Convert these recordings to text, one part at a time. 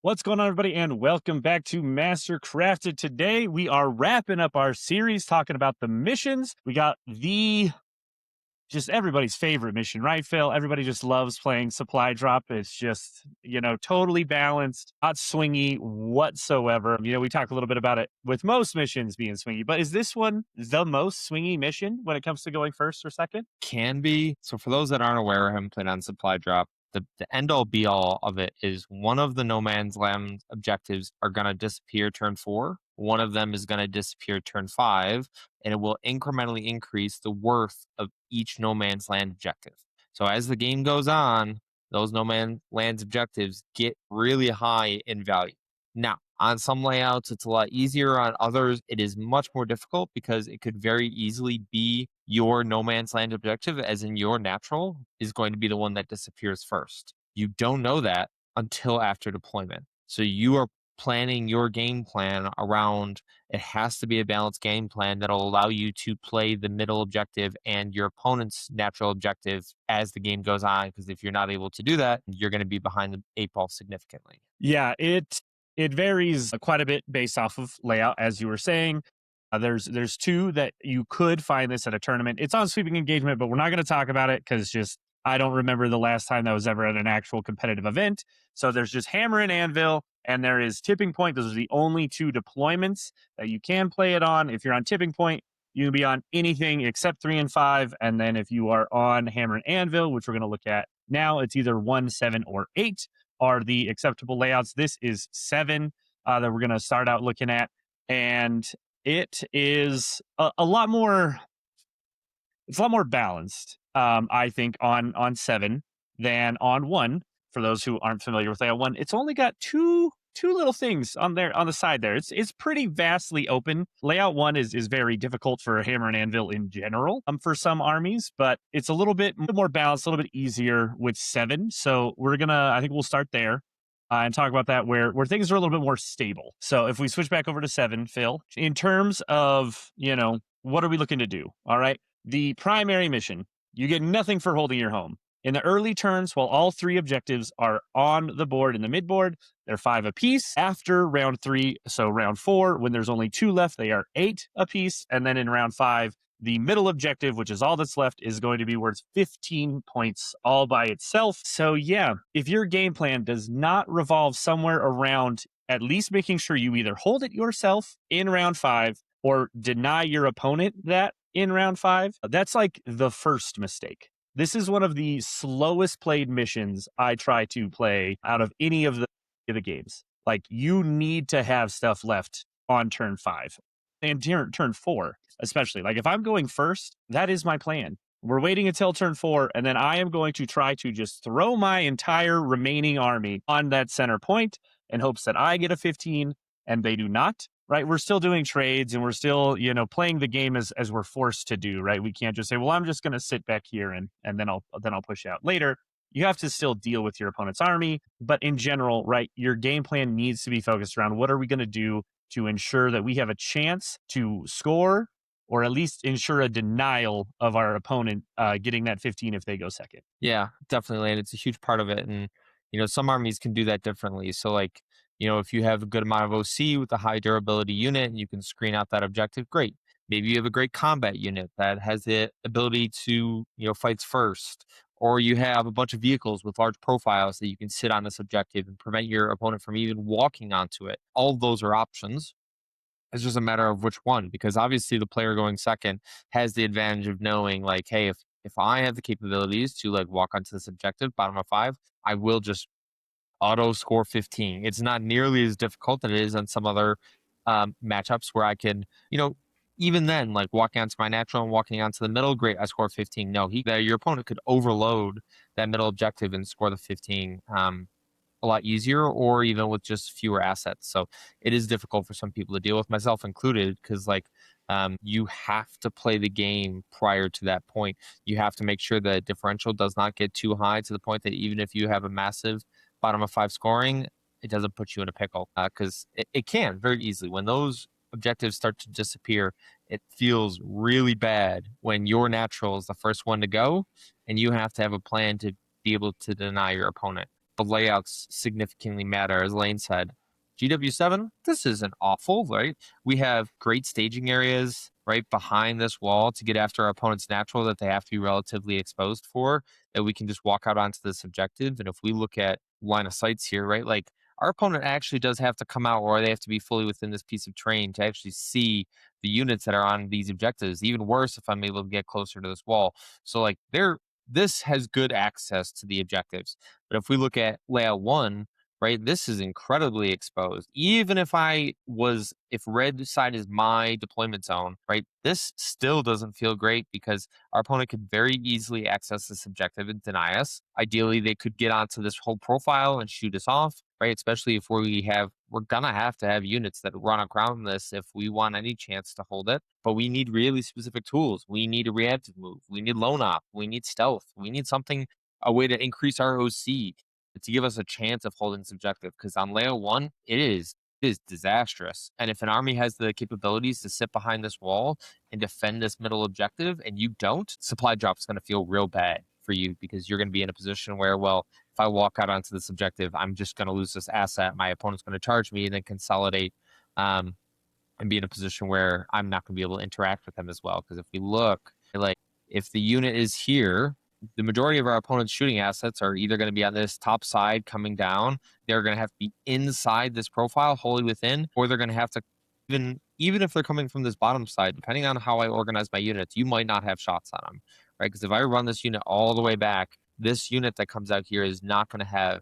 What's going on, everybody, and welcome back to Master Crafted. Today, we are wrapping up our series talking about the missions. We got just everybody's favorite mission, right, Phil? Everybody just loves playing Supply Drop. It's just, totally balanced, not swingy whatsoever. We talk a little bit about it with most missions being swingy, but is this one the most swingy mission when it comes to going first or second? Can be. So for those that aren't aware, I haven't played on Supply Drop, the end all be all of it is one of the no man's land objectives are going to disappear turn 4. One of them is going to disappear turn 5, and it will incrementally increase the worth of each no man's land objective. So as the game goes on, those no man's land objectives get really high in value. Now, on some layouts, it's a lot easier. On others, it is much more difficult because it could very easily be your no man's land objective, as in your natural, is going to be the one that disappears first. You don't know that until after deployment. So you are planning your game plan around it has to be a balanced game plan that'll allow you to play the middle objective and your opponent's natural objective as the game goes on. Because if you're not able to do that, you're going to be behind the 8 ball significantly. Yeah, it varies quite a bit based off of layout, as you were saying. There's two that you could find this at a tournament. It's on Sweeping Engagement, but we're not going to talk about it because I don't remember the last time that was ever at an actual competitive event. So there's just Hammer and Anvil, and there is Tipping Point. Those are the only two deployments that you can play it on. If you're on Tipping Point, you can be on anything except 3 and 5. And then if you are on Hammer and Anvil, which we're going to look at now, it's either 1, 7, or 8 are the acceptable layouts. This is 7 that we're going to start out looking at. And it is a lot more, it's a lot more balanced, I think, on 7 than on 1. For those who aren't familiar with layout 1, it's only got two little things on there on the side there. It's pretty vastly open. Layout 1 is very difficult for Hammer and Anvil in general for some armies, but it's a little bit more balanced, a little bit easier with 7. So I think we'll start there. And talk about that where things are a little bit more stable. So if we switch back over to 7, Phil, in terms of, what are we looking to do? All right. The primary mission, you get nothing for holding your home. In the early turns, while all 3 objectives are on the board in the mid board, they're 5 apiece. After round 3, so round 4, when there's only 2 left, they are 8 apiece. And then in round 5, the middle objective, which is all that's left, is going to be worth 15 points all by itself. So yeah, if your game plan does not revolve somewhere around at least making sure you either hold it yourself in round 5 or deny your opponent that in round 5, that's like the first mistake. This is one of the slowest played missions I try to play out of any of the games. Like, you need to have stuff left on turn 5 and turn 4, especially. Like, if I'm going first, that is my plan. We're waiting until turn 4, and then I am going to try to just throw my entire remaining army on that center point in hopes that I get a 15 and they do not. Right, we're still doing trades and we're still, playing the game as we're forced to do. Right, we can't just say, "Well, I'm just going to sit back here and then I'll push out later." You have to still deal with your opponent's army, but in general, right, your game plan needs to be focused around what are we going to do to ensure that we have a chance to score, or at least ensure a denial of our opponent getting that 15 if they go second. Yeah, definitely, and it's a huge part of it. And some armies can do that differently. So like, if you have a good amount of OC with a high durability unit and you can screen out that objective, great. Maybe you have a great combat unit that has the ability to, fights first. Or you have a bunch of vehicles with large profiles that you can sit on this objective and prevent your opponent from even walking onto it. All of those are options. It's just a matter of which one, because obviously the player going second has the advantage of knowing, like, hey, if I have the capabilities to like walk onto this objective, bottom of 5, I will just auto score 15. It's not nearly as difficult as it is on some other matchups where I can, even then, like walking onto my natural and walking onto the middle, great, I score 15. No, your opponent could overload that middle objective and score the 15 a lot easier, or even with just fewer assets. So it is difficult for some people to deal with, myself included, because like you have to play the game prior to that point. You have to make sure that differential does not get too high to the point that even if you have a massive bottom of 5 scoring, it doesn't put you in a pickle, because it can very easily. When those objectives start to disappear, it feels really bad when your natural is the first one to go and you have to have a plan to be able to deny your opponent. but layouts significantly matter, as Lane said. GW7, this isn't awful, right? We have great staging areas right behind this wall to get after our opponent's natural that they have to be relatively exposed for, that we can just walk out onto this objective. And if we look at line of sights here, right, like our opponent actually does have to come out, or they have to be fully within this piece of terrain to actually see the units that are on these objectives. Even worse if I'm able to get closer to this wall. So like this has good access to the objectives. But if we look at layout 1, right, this is incredibly exposed. Even if if red side is my deployment zone, right, this still doesn't feel great because our opponent could very easily access this objective and deny us. Ideally, they could get onto this whole profile and shoot us off, right? Especially if we're gonna have to have units that run around this if we want any chance to hold it. But we need really specific tools. We need a reactive move. We need lone op. We need stealth. We need something, a way to increase our OC to give us a chance of holding this objective. Because on layer 1, it is disastrous. And if an army has the capabilities to sit behind this wall and defend this middle objective, and you don't, supply drop is going to feel real bad for you because you're going to be in a position where, well, if I walk out onto this objective, I'm just going to lose this asset. My opponent's going to charge me and then consolidate, and be in a position where I'm not going to be able to interact with them as well. Because if we look, like, if the unit is here, the majority of our opponent's shooting assets are either going to be on this top side coming down. They're going to have to be inside this profile, wholly within, or they're going to have to, even if they're coming from this bottom side, depending on how I organize my units, you might not have shots on them, right? Because if I run this unit all the way back, this unit that comes out here is not going to have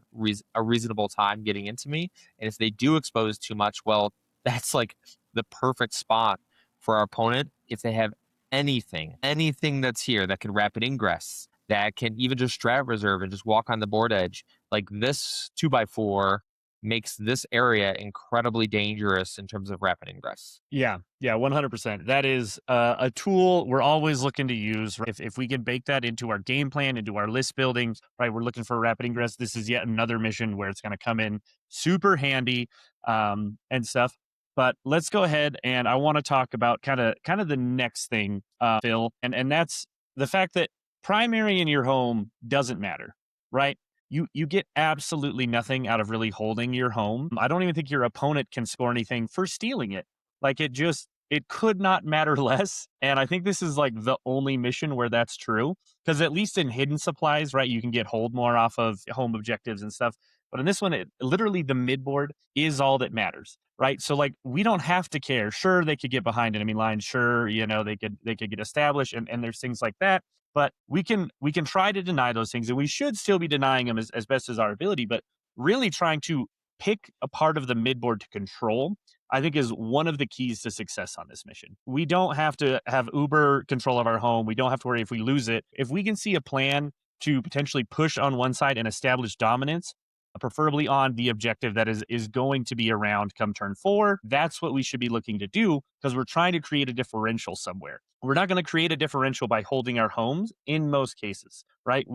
a reasonable time getting into me. And if they do expose too much, well, that's like the perfect spot for our opponent. If they have anything that's here that can rapid ingress, that can even just strat reserve and just walk on the board edge, like this 2x4 makes this area incredibly dangerous in terms of rapid ingress. Yeah, 100%. That is a tool we're always looking to use. Right? If we can bake that into our game plan, into our list building, right? We're looking for rapid ingress. This is yet another mission where it's going to come in super handy and stuff. But let's go ahead, and I want to talk about kind of the next thing, Phil, and that's the fact that primary in your home doesn't matter, right? You get absolutely nothing out of really holding your home. I don't even think your opponent can score anything for stealing it. Like it could not matter less. And I think this is like the only mission where that's true. Because at least in hidden supplies, right, you can get hold more off of home objectives and stuff. But in this one, literally the midboard is all that matters, right? So like we don't have to care. Sure, they could get behind enemy lines. Sure, they could get established, and there's things like that. But we can try to deny those things, and we should still be denying them as best as our ability. But really trying to pick a part of the midboard to control, I think, is one of the keys to success on this mission. We don't have to have uber control of our home. We don't have to worry if we lose it. If we can see a plan to potentially push on one side and establish dominance, preferably on the objective that is going to be around come turn 4, that's what we should be looking to do, because we're trying to create a differential somewhere. We're not going to create a differential by holding our homes in most cases, right?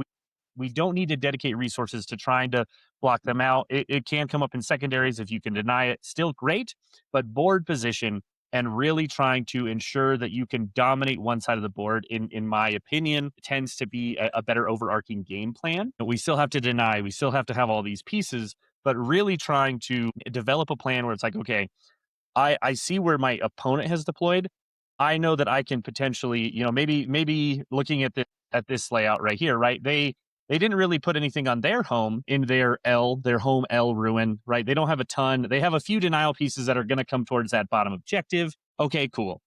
We don't need to dedicate resources to trying to block them out. It can come up in secondaries if you can deny it, still great, but board position and really trying to ensure that you can dominate one side of the board, in my opinion, tends to be a better overarching game plan. We still have to deny, we still have to have all these pieces, but really trying to develop a plan where it's like, okay, I see where my opponent has deployed. I know that I can potentially, maybe looking at this layout right here, right? They didn't really put anything on their home in their home L ruin, right? They don't have a ton. They have a few denial pieces that are going to come towards that bottom objective. Okay, cool.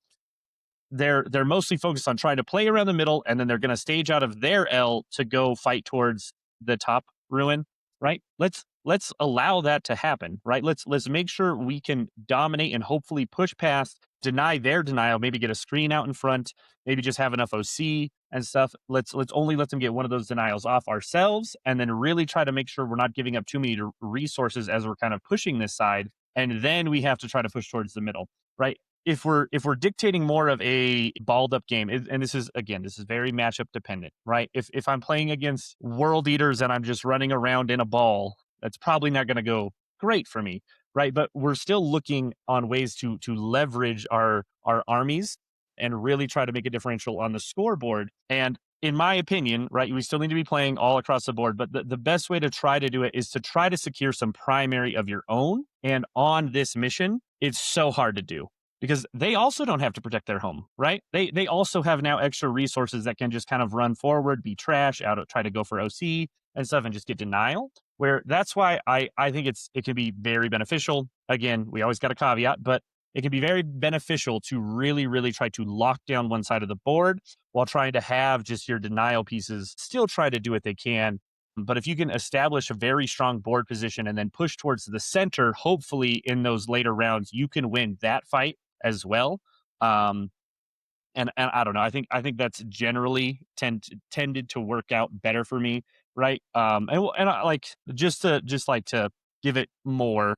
They're mostly focused on trying to play around the middle, and then they're going to stage out of their L to go fight towards the top ruin, right? Let's allow that to happen, right? Let's make sure we can dominate and hopefully push past, deny their denial, maybe get a screen out in front, maybe just have enough OC and stuff. Let's only let them get one of those denials off ourselves, and then really try to make sure we're not giving up too many resources as we're kind of pushing this side, and then we have to try to push towards the middle, right? If we're dictating more of a balled up game, and this is very matchup dependent, right? If I'm playing against World Eaters and I'm just running around in a ball, that's probably not going to go great for me, right? But we're still looking on ways to leverage our armies and really try to make a differential on the scoreboard. And in my opinion, right, we still need to be playing all across the board, but the best way to try to do it is to try to secure some primary of your own. And on this mission, it's so hard to do because they also don't have to protect their home, right? They also have now extra resources that can just kind of run forward, be trash, try to go for OC and stuff and just get denial. Where that's why I think it can be very beneficial. Again, we always got a caveat, but it can be very beneficial to really, really try to lock down one side of the board while trying to have just your denial pieces still try to do what they can. But if you can establish a very strong board position and then push towards the center, hopefully in those later rounds, you can win that fight as well. And I don't know. I think that's generally tended to work out better for me, right? And I like to give it more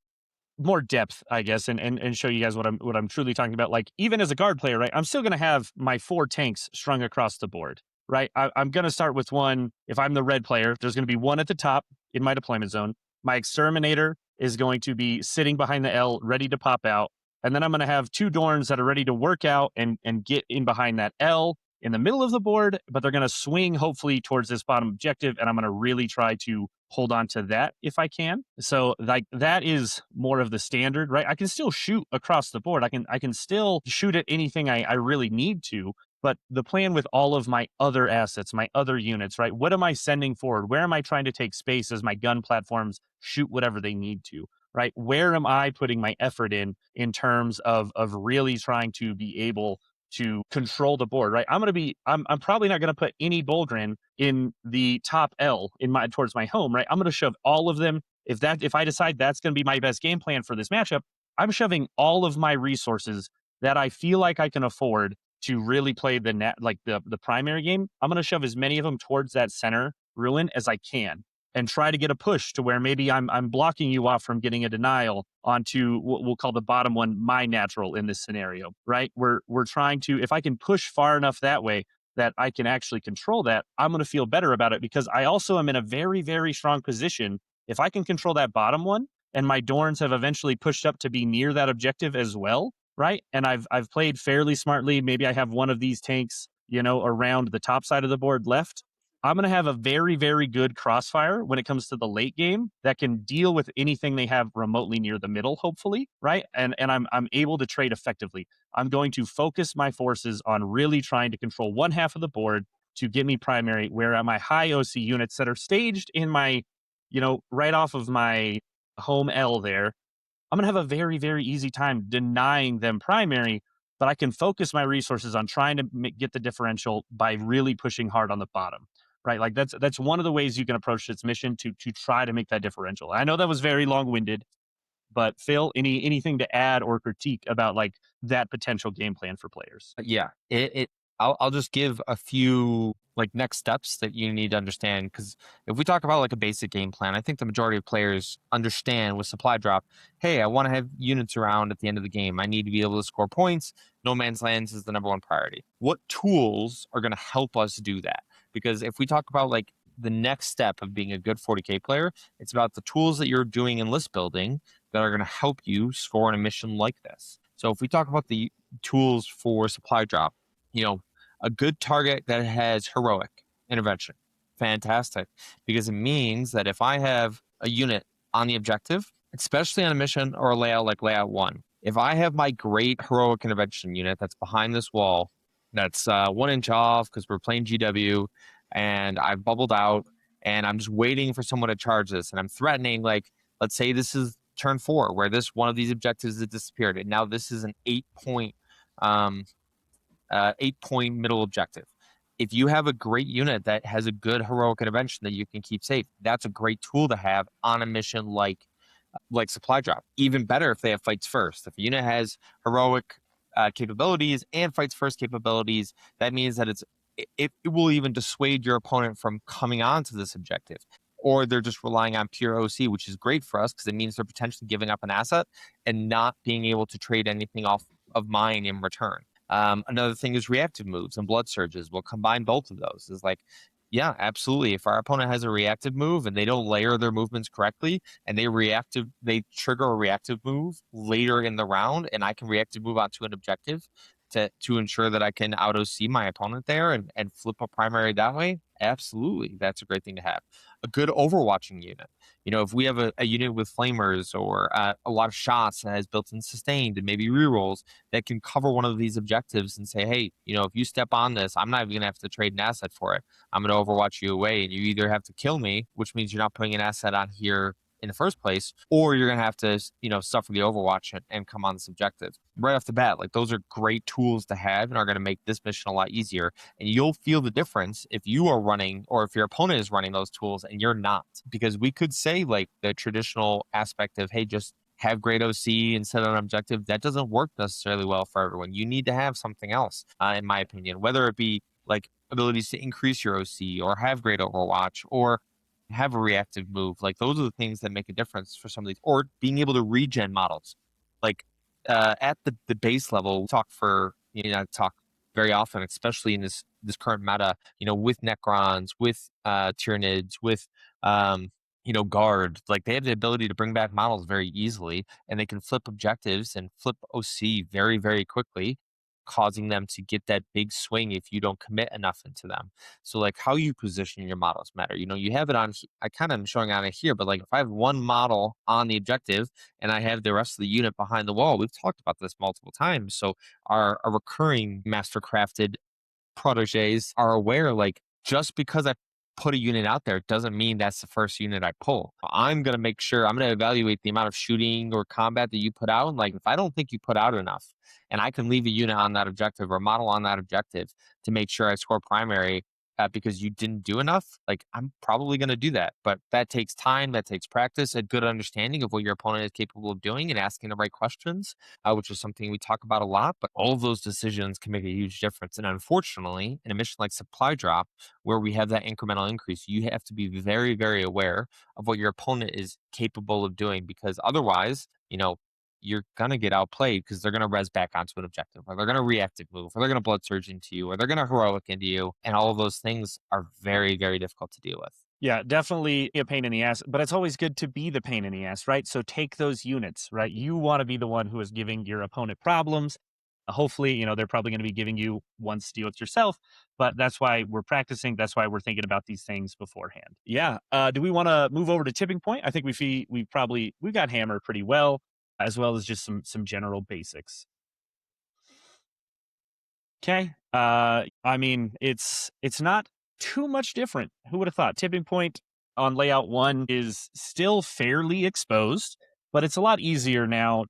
depth, I guess, and show you guys what I'm truly talking about. Like even as a guard player, right? I'm still going to have my 4 tanks strung across the board, right? I'm going to start with one. If I'm the red player, there's going to be one at the top in my deployment zone. My exterminator is going to be sitting behind the L, ready to pop out, and then I'm going to have 2 Dorns that are ready to work out and get in behind that L in the middle of the board, but they're going to swing hopefully towards this bottom objective, and I'm going to really try to hold on to that if I can. So like that is more of the standard, right? I can still shoot across the board. I can still shoot at anything I really need to. But the plan with all of my other assets, my other units, right? What am I sending forward? Where am I trying to take space as my gun platforms shoot whatever they need to, right? Where am I putting my effort in terms of really trying to be able to control the board, right? I'm probably not going to put any Bolgrin in the top L towards my home, right? I'm going to shove all of them. If I decide that's going to be my best game plan for this matchup, I'm shoving all of my resources that I feel like I can afford to really play the primary game. I'm going to shove as many of them towards that center ruin as I can and try to get a push to where maybe I'm blocking you off from getting a denial onto what we'll call the bottom one, my natural in this scenario, right? We're trying to, if I can push far enough that way that I can actually control that, I'm going to feel better about it because I also am in a very, very strong position. If I can control that bottom one and my Dorns have eventually pushed up to be near that objective as well, right? And I've played fairly smartly. Maybe I have one of these tanks, around the top side of the board left. I'm going to have a very, very good crossfire when it comes to the late game that can deal with anything they have remotely near the middle, hopefully, right? And I'm able to trade effectively. I'm going to focus my forces on really trying to control one half of the board to get me primary, where my high OC units that are staged in my, right off of my home L there, I'm going to have a very, very easy time denying them primary, but I can focus my resources on trying to get the differential by really pushing hard on the bottom. Right, like that's one of the ways you can approach this mission to try to make that differential. I know that was very long-winded, but Phil, anything to add or critique about like that potential game plan for players? Yeah, I'll just give a few like next steps that you need to understand, because if we talk about like a basic game plan, I think the majority of players understand with supply drop, hey, I want to have units around at the end of the game. I need to be able to score points. No man's lands is the number one priority. What tools are going to help us do that? Because if we talk about like the next step of being a good 40k player, it's about the tools that you're doing in list building that are going to help you score in a mission like this. So if we talk about the tools for supply drop, a good target that has heroic intervention, fantastic, because it means that if I have a unit on the objective, especially on a mission or a layout like layout 1, if I have my great heroic intervention unit that's behind this wall, that's 1 inch off because we're playing GW, and I've bubbled out, and I'm just waiting for someone to charge this, and I'm threatening, like, let's say this is turn 4 where this one of these objectives has disappeared, and now this is an 8-point 8-point middle objective. If you have a great unit that has a good heroic intervention that you can keep safe, that's a great tool to have on a mission like supply drop. Even better if they have fights first. If a unit has heroic capabilities and fights first capabilities, that means that it will even dissuade your opponent from coming on to this objective. Or they're just relying on pure OC, which is great for us because it means they're potentially giving up an asset and not being able to trade anything off of mine in return. Another thing is reactive moves and blood surges. We'll combine both of those. Is like, yeah, absolutely. If our opponent has a reactive move and they don't layer their movements correctly, and they trigger a reactive move later in the round, and I can reactive move onto an objective, to ensure that I can auto see my opponent there and flip a primary that way, absolutely, that's a great thing to have. A good overwatching unit. If we have a unit with flamers or a lot of shots that has built-in sustained and maybe rerolls that can cover one of these objectives and say, hey, if you step on this, I'm not even gonna have to trade an asset for it. I'm gonna overwatch you away, and you either have to kill me, which means you're not putting an asset on here in the first place, or you're going to have to, suffer the overwatch and come on this objective right off the bat. Like, those are great tools to have and are going to make this mission a lot easier. And you'll feel the difference if you are running or if your opponent is running those tools and you're not, because we could say like the traditional aspect of, hey, just have great OC and set an objective. That doesn't work necessarily well for everyone. You need to have something else, in my opinion, whether it be like abilities to increase your OC or have great overwatch or have a reactive move. Like, those are the things that make a difference for some of these, or being able to regen models. Like, at the base level, we talk very often, especially in this current meta, with Necrons, with Tyranids, with guard. Like, they have the ability to bring back models very easily, and they can flip objectives and flip OC very, very quickly, causing them to get that big swing if you don't commit enough into them. So, like, how you position your models matter. You have it on, I kind of am showing on it here, but like, if I have one model on the objective and I have the rest of the unit behind the wall, we've talked about this multiple times. So our recurring master crafted proteges are aware, like, just because I put a unit out there doesn't mean that's the first unit I pull. I'm going to make sure, I'm going to evaluate the amount of shooting or combat that you put out. And like, if I don't think you put out enough and I can leave a unit on that objective or a model on that objective to make sure I score primary, because you didn't do enough, like, I'm probably going to do that. But that takes time, that takes practice, a good understanding of what your opponent is capable of doing and asking the right questions, which is something we talk about a lot. But all of those decisions can make a huge difference. And unfortunately, in a mission like Supply Drop, where we have that incremental increase, you have to be very, very aware of what your opponent is capable of doing, because otherwise, you're going to get outplayed because they're going to res back onto an objective, or they're going to reactive move, or they're going to blood surge into you, or they're going to heroic into you. And all of those things are very, very difficult to deal with. Yeah, definitely a pain in the ass, but it's always good to be the pain in the ass, right? So take those units, right? You want to be the one who is giving your opponent problems. Hopefully, they're probably going to be giving you one to deal with yourself, but that's why we're practicing. That's why we're thinking about these things beforehand. Yeah. Do we want to move over to tipping point? I think we got hammer pretty well as just some general basics. Okay. I mean, it's not too much different. Who would have thought? Tipping point on layout 1 is still fairly exposed, but it's a lot easier now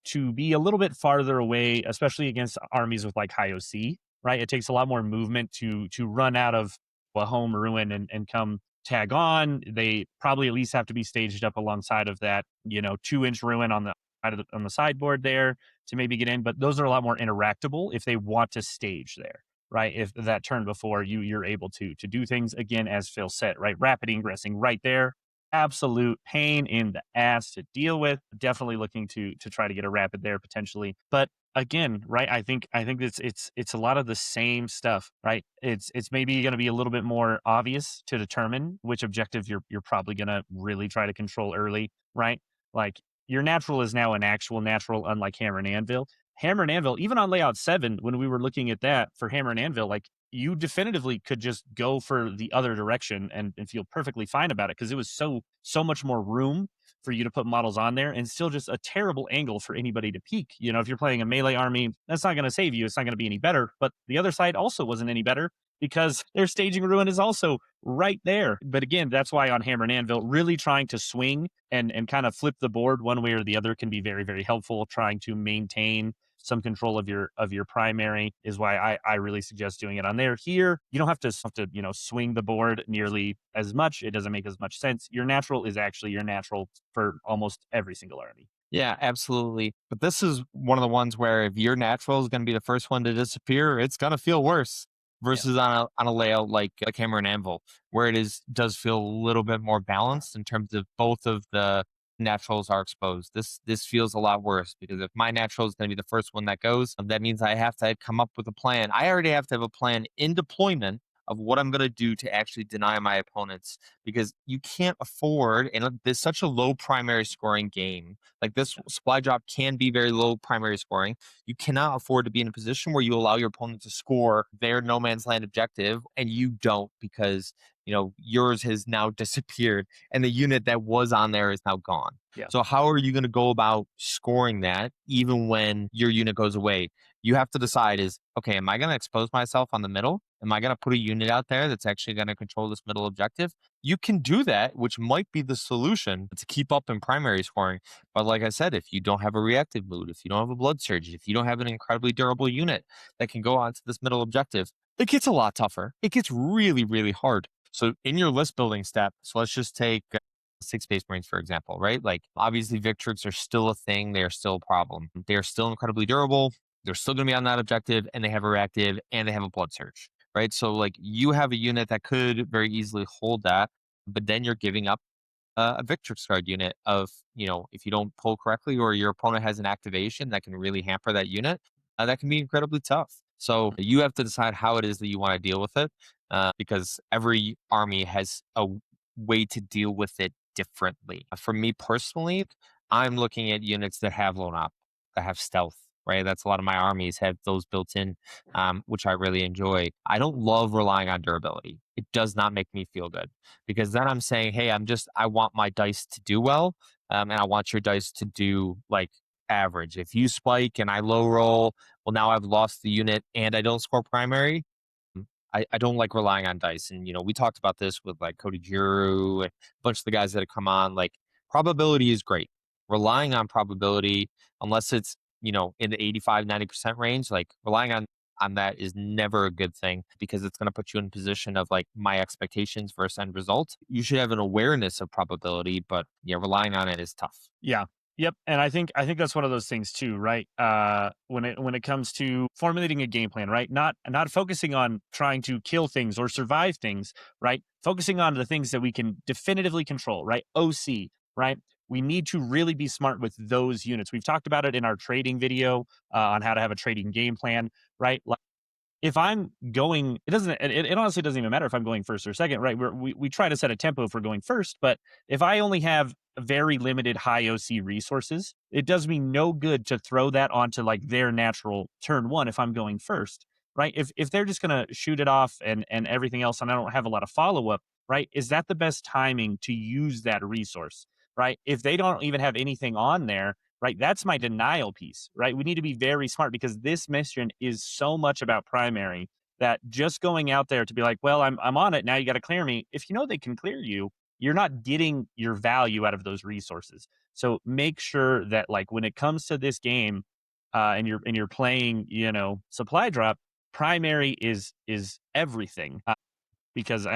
to be a little bit farther away, especially against armies with like high OC, right? It takes a lot more movement to run out of a home ruin and come tag on. They probably at least have to be staged up alongside of that, 2-inch ruin on the sideboard there to maybe get in. But those are a lot more interactable if they want to stage there, right? If that turn before you're able to do things again, as Phil said, right? Rapid ingressing right there. Absolute pain in the ass to deal with. Definitely looking to try to get a rapid there potentially. But again, right? I think it's a lot of the same stuff, right? It's maybe going to be a little bit more obvious to determine which objective you're probably going to really try to control early, right? Like, your natural is now an actual natural, unlike Hammer and Anvil. Hammer and Anvil, even on layout 7, when we were looking at that for Hammer and Anvil, like, you definitively could just go for the other direction and feel perfectly fine about it, because it was so much more room for you to put models on there, and still just a terrible angle for anybody to peek. If you're playing a melee army, that's not going to save you. It's not going to be any better. But the other side also wasn't any better, because their staging ruin is also right there. But again, that's why on Hammer and Anvil, really trying to swing and kind of flip the board one way or the other can be very, very helpful. Trying to maintain some control of your primary is why I really suggest doing it on there. Here, you don't have to swing the board nearly as much. It doesn't make as much sense. Your natural is actually your natural for almost every single army. Yeah, absolutely. But this is one of the ones where if your natural is going to be the first one to disappear, it's going to feel worse versus on a layout like Hammer and Anvil, where does feel a little bit more balanced in terms of both of the naturals are exposed. This feels a lot worse, because if my natural is going to be the first one that goes, that means I have to come up with a plan. I already have to have a plan in deployment of what I'm going to do to actually deny my opponents, because you can't afford, and there's such a low primary scoring game. Like this supply drop can be very low primary scoring. You cannot afford to be in a position where you allow your opponent to score their no man's land objective and you don't, because yours has now disappeared and the unit that was on there is now gone. Yeah. So how are you going to go about scoring that even when your unit goes away? You have to decide is, okay, am I going to expose myself on the middle? Am I going to put a unit out there that's actually going to control this middle objective? You can do that, which might be the solution to keep up in primary scoring. But like I said, if you don't have a reactive mood, if you don't have a blood surge, if you don't have an incredibly durable unit that can go onto this middle objective, it gets a lot tougher. It gets really, really hard. So in your list building step, so let's just take Space Marines, for example, right? Like obviously Victrix are still a thing. They are still a problem. They are still incredibly durable. They're still going to be on that objective, and they have a reactive and they have a blood surge, right? So like you have a unit that could very easily hold that, but then you're giving up a Victrix card unit of, if you don't pull correctly or your opponent has an activation that can really hamper that unit, that can be incredibly tough. So you have to decide how it is that you want to deal with it, because every army has a way to deal with it differently. For me personally, I'm looking at units that have loan op, that have stealth, right? That's a lot of my armies have those built in, which I really enjoy. I don't love relying on durability. It does not make me feel good, because then I'm saying, hey, I want my dice to do well, and I want your dice to do like average. If you spike and I low roll, well, now I've lost the unit and I don't score primary. I don't like relying on dice. And, we talked about this with like Cody Giroux, a bunch of the guys that have come on. Like, probability is great. Relying on probability, unless it's, in the 85-90% range, like relying on that is never a good thing, because it's going to put you in a position of like my expectations versus end result. You should have an awareness of probability, but yeah, relying on it is tough. Yeah. Yep. And I think that's one of those things too, right? When it comes to formulating a game plan, right? Not focusing on trying to kill things or survive things, right? Focusing on the things that we can definitively control, right? OC, right? We need to really be smart with those units. We've talked about it in our trading video on how to have a trading game plan, right? Like, if I'm going, it honestly doesn't even matter if I'm going first or second, right? We try to set a tempo for going first, but if I only have very limited high OC resources, it does me no good to throw that onto like their natural turn one if I'm going first, right? If they're just gonna shoot it off and everything else, and I don't have a lot of follow up, right? Is that the best timing to use that resource, right? If they don't even have anything on there, right? That's my denial piece, right? We need to be very smart, because this mission is so much about primary that just going out there to be like, well, I'm on it now, you got to clear me. If you know they can clear you, you're not getting your value out of those resources. So make sure that like when it comes to this game, and you're playing, supply drop, primary is everything. Because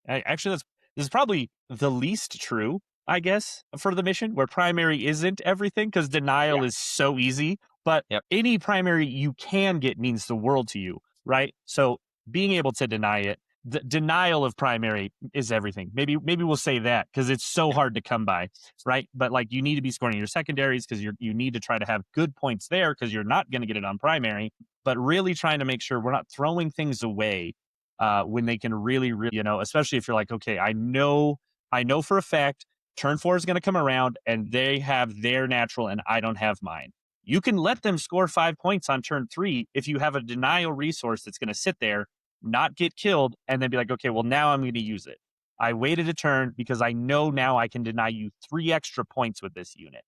actually this is probably the least true, I guess, for the mission, where primary isn't everything, because denial is so easy. But Yep. any primary you can get means the world to you, right? So being able to deny it, the denial of primary is everything. Maybe we'll say that, because it's so hard to come by, right? But like you need to be scoring your secondaries, because you need to try to have good points there, because you're not going to get it on primary. But really trying to make sure we're not throwing things away when they can really, especially if you're like, okay, I know for a fact turn 4 is going to come around and they have their natural and I don't have mine. You can let them score 5 points on turn 3 if you have a denial resource that's going to sit there, not get killed, and then be like, okay, well, now I'm going to use it. I waited a turn because I know now I can deny you 3 extra points with this unit.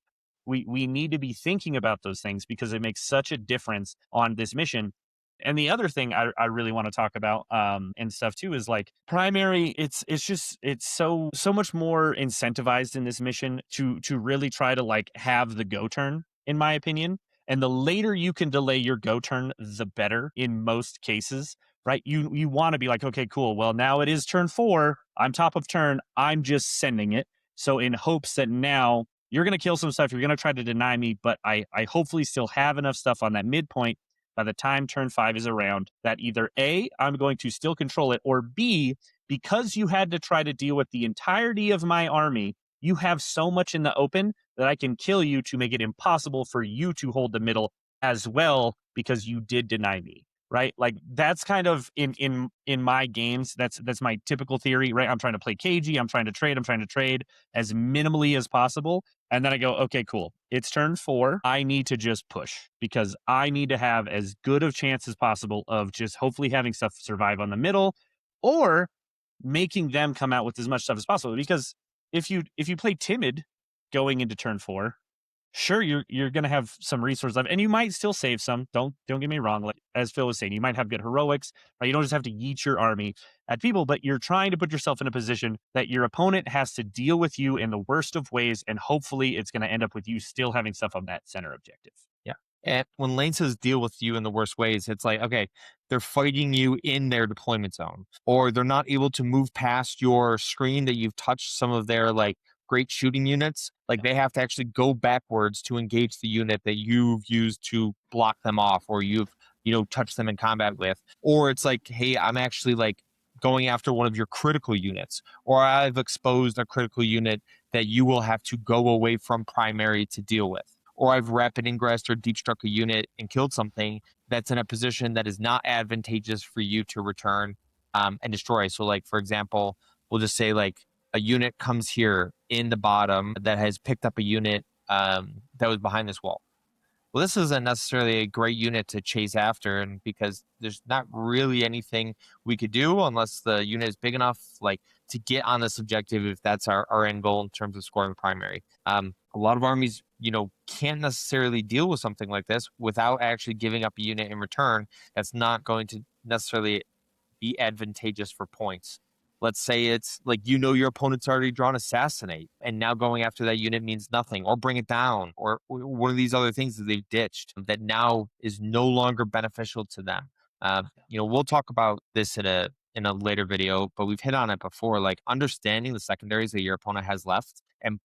We need to be thinking about those things, because it makes such a difference on this mission. And the other thing I really want to talk about and stuff too is like primary. It's so much more incentivized in this mission to really try to like have the go turn, in my opinion. And the later you can delay your go turn, the better in most cases, right? You want to be like, okay, cool. Well, now it is turn 4. I'm top of turn. I'm just sending it. So in hopes that now you're going to kill some stuff, you're going to try to deny me, but I hopefully still have enough stuff on that midpoint by the time turn 5 is around that either A, I'm going to still control it, or B, because you had to try to deal with the entirety of my army, you have so much in the open that I can kill you to make it impossible for you to hold the middle as well, because you did deny me. right? Like that's kind of in my games. That's my typical theory, right? I'm trying to play cagey. I'm trying to trade. I'm trying to trade as minimally as possible, and then I go, okay, cool. It's turn 4. I need to just push because I need to have as good of chance as possible of just hopefully having stuff survive on the middle, or making them come out with as much stuff as possible. Because if you play timid going into turn 4, sure, you're gonna have some resource left, and you might still save some. Don't get me wrong. Like as Phil was saying, you might have good heroics, right? You don't just have to yeet your army at people, but you're trying to put yourself in a position that your opponent has to deal with you in the worst of ways, and hopefully it's going to end up with you still having stuff on that center objective. Yeah. And when Lane says deal with you in the worst ways, it's like, okay, they're fighting you in their deployment zone, or they're not able to move past your screen that you've touched some of their like great shooting units. Like they have to actually go backwards to engage the unit that you've used to block them off, or you've, touched them in combat with. Or it's like, hey, I'm actually like going after one of your critical units, or I've exposed a critical unit that you will have to go away from primary to deal with, or I've rapid ingressed or deep struck a unit and killed something that's in a position that is not advantageous for you to return and destroy. So, like, for example, we'll just say like a unit comes here in the bottom that has picked up a unit that was behind this wall. Well, this isn't necessarily a great unit to chase after, and because there's not really anything we could do unless the unit is big enough, like to get on this objective, if that's our end goal in terms of scoring primary. A lot of armies, can't necessarily deal with something like this without actually giving up a unit in return. That's not going to necessarily be advantageous for points. Let's say it's like, your opponent's already drawn Assassinate, and now going after that unit means nothing, or Bring It Down, or one of these other things that they've ditched that now is no longer beneficial to them. We'll talk about this in a later video, but we've hit on it before. Like understanding the secondaries that your opponent has left and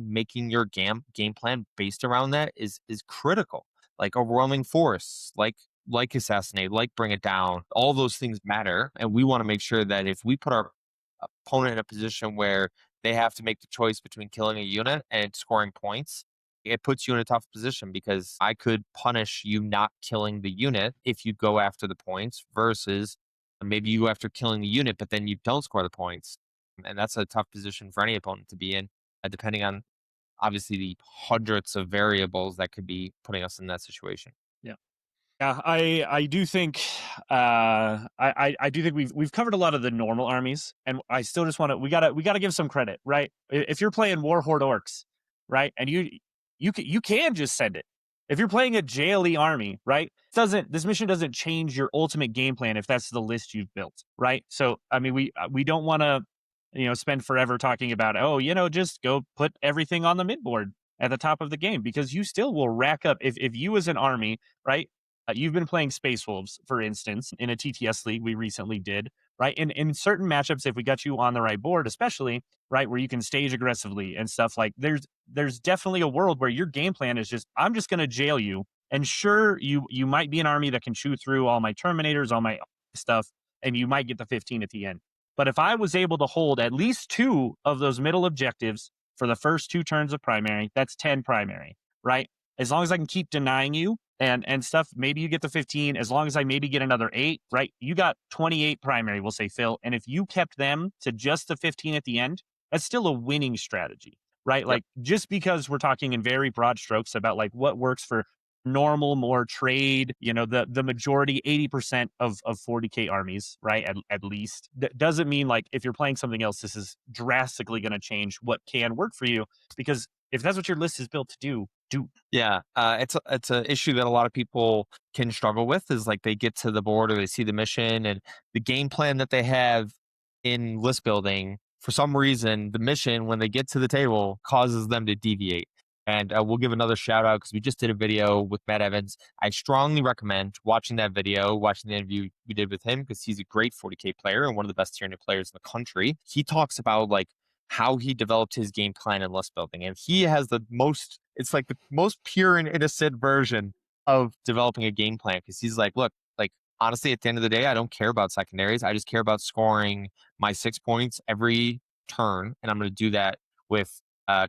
making your game plan based around that is critical. Like Overwhelming Force, like Assassinate, like Bring It Down, all those things matter. And we want to make sure that if we put our opponent in a position where they have to make the choice between killing a unit and scoring points, it puts you in a tough position, because I could punish you not killing the unit if you go after the points, versus maybe you go after killing the unit, but then you don't score the points. And that's a tough position for any opponent to be in, depending on obviously the hundreds of variables that could be putting us in that situation. Yeah. Yeah, I do think I do think we've covered a lot of the normal armies, and I still just want to we gotta give some credit, right? If you're playing Warhorde Orcs, right, and you can just send it. If you're playing a JLE army, right, this mission doesn't change your ultimate game plan if that's the list you've built, right? So I mean we don't want to spend forever talking about, oh, just go put everything on the midboard at the top of the game, because you still will rack up if you as an army, right? You've been playing Space Wolves, for instance, in a TTS league we recently did, right? In certain matchups, if we got you on the right board, especially, right, where you can stage aggressively and stuff, like there's definitely a world where your game plan is just, I'm just going to jail you. And sure, you might be an army that can chew through all my Terminators, all my stuff, and you might get the 15 at the end. But if I was able to hold at least 2 of those middle objectives for the first 2 turns of primary, that's 10 primary, right? As long as I can keep denying you and stuff, maybe you get the 15. As long as I maybe get another 8, right? You got 28 primary, we'll say, Phil. And if you kept them to just the 15 at the end, that's still a winning strategy, right? Yep. Like, just because we're talking in very broad strokes about like what works for normal, more trade, the majority, 80% of 40k armies, right? At least, doesn't mean like if you're playing something else, this is drastically going to change what can work for you. Because if that's what your list is built to do. Yeah, it's an issue that a lot of people can struggle with, is like they get to the board or they see the mission and the game plan that they have in list building. For some reason, the mission, when they get to the table, causes them to deviate. And we'll give another shout out because we just did a video with Matt Evans. I strongly recommend watching that video, watching the interview we did with him, because he's a great 40k player and one of the best tier players in the country. He talks about like how he developed his game plan and list building, and he has it's like the most pure and innocent version of developing a game plan, because he's like, look, like honestly, at the end of the day, I don't care about secondaries. I just care about scoring my 6 points every turn, and I'm going to do that with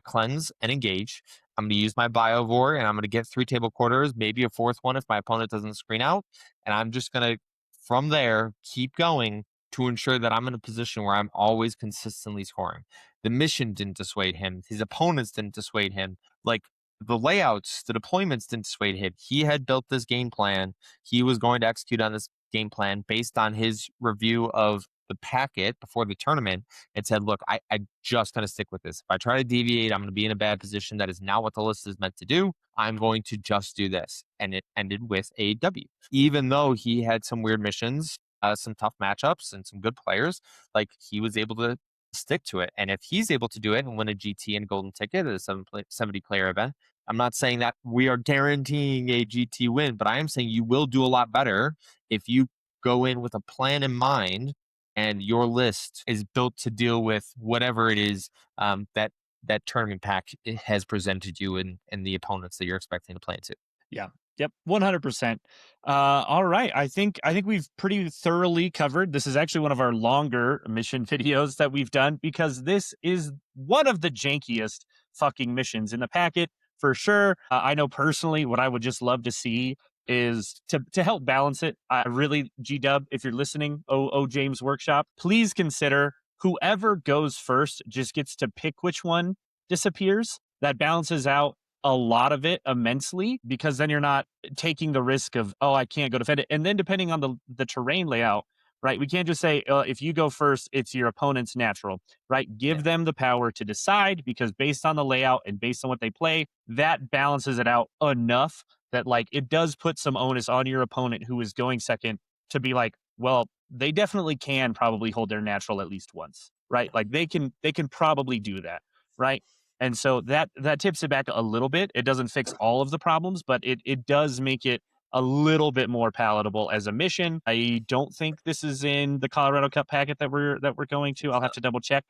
cleanse and engage. I'm going to use my Biovore, and I'm going to get 3 table quarters, maybe a 4th one if my opponent doesn't screen out. And I'm just going to, from there, keep going to ensure that I'm in a position where I'm always consistently scoring. The mission didn't dissuade him. His opponents didn't dissuade him. Like, the layouts, the deployments didn't dissuade him. He had built this game plan. He was going to execute on this game plan based on his review of the packet before the tournament and said, look, I just going to stick with this. If I try to deviate, I'm going to be in a bad position. That is not what the list is meant to do. I'm going to just do this. And it ended with a W. Even though he had some weird missions, some tough matchups, and some good players, like, he was able to stick to it. And if he's able to do it and win a GT and golden ticket at a 70 player event, I'm not saying that we are guaranteeing a GT win, but I am saying you will do a lot better if you go in with a plan in mind and your list is built to deal with whatever it is that tournament pack has presented you and the opponents that you're expecting to play into. Yeah. Yep, 100%. All right, I think we've pretty thoroughly covered. This is actually one of our longer mission videos that we've done because this is one of the jankiest fucking missions in the packet for sure. I know personally what I would just love to see is to help balance it. Really, G-Dub, if you're listening, James Workshop, please consider whoever goes first just gets to pick which one disappears. That balances out a lot of it immensely because then you're not taking the risk of, oh, I can't go defend it. And then depending on the terrain layout, right? We can't just say, if you go first, it's your opponent's natural, right? Give them the power to decide because based on the layout and based on what they play, that balances it out enough that like it does put some onus on your opponent who is going second to be like, well, they definitely can probably hold their natural at least once, right? Like they can probably do that, right? And so that tips it back a little bit. It doesn't fix all of the problems, but it does make it a little bit more palatable as a mission. I don't think this is in the Colorado Cup packet that we're going to. I'll have to double check.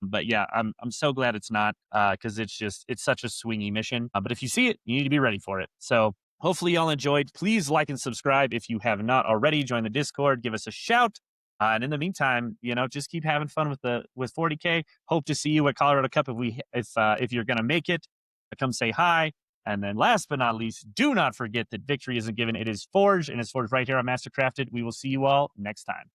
But yeah, I'm so glad it's not because it's such a swingy mission. But if you see it, you need to be ready for it. So hopefully y'all enjoyed. Please like and subscribe if you have not already. Join the Discord. Give us a shout. And in the meantime, just keep having fun with 40K. Hope to see you at Colorado Cup if you're gonna make it. Come say hi. And then last but not least, do not forget that victory isn't given; it is forged, and it's forged right here on Mastercrafted. We will see you all next time.